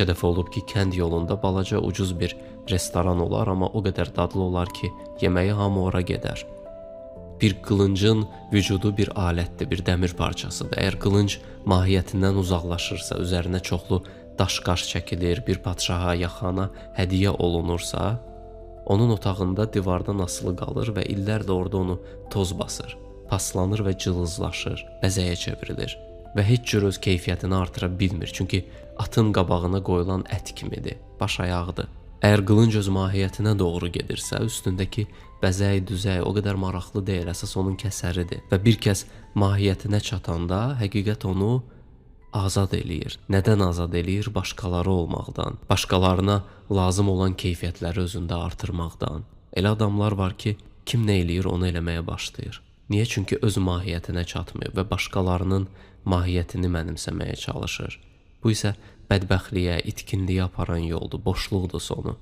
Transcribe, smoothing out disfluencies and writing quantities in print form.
Neçə dəfə olub ki, kənd yolunda balaca ucuz bir restoran olar, amma o qədər dadlı olar ki, yeməyi hamı ora gedər. Bir qılıncın vücudu bir alətdir, bir dəmir parçasıdır. Əgər qılınc mahiyyətindən uzaqlaşırsa, üzərinə çoxlu daş-qaş çəkilir, bir padşaha, yaxana hədiyyə olunursa, onun otağında divardan asılı qalır və illərlə orada onu toz basır, paslanır və cılızlaşır, bəzəyə çevrilir və heç cür öz keyfiyyətini artıra bilmir, çünki atın qabağına qoyulan ət kimidir, baş ayağıdır. Əgər qılınc öz mahiyyətinə doğru gedirsə, üstündəki bəzək-düzək o qədər maraqlı deyil, əsas onun kəsəridir və bir kəs mahiyyətinə çatanda həqiqət onu azad eləyir. Nədən azad eləyir? Başqaları olmaqdan, başqalarına lazım olan keyfiyyətləri özündə artırmaqdan. Elə adamlar var ki, kim nə eləyir, onu eləməyə başlayır. Niyə? Çünki öz mahiyyətinə çatmıyor və başqalarının mahiyyətini mənimsəməyə çalışır. Bu isə bədbəxtliyə, itkinliyə aparan yoldur, boşluqdur sonu.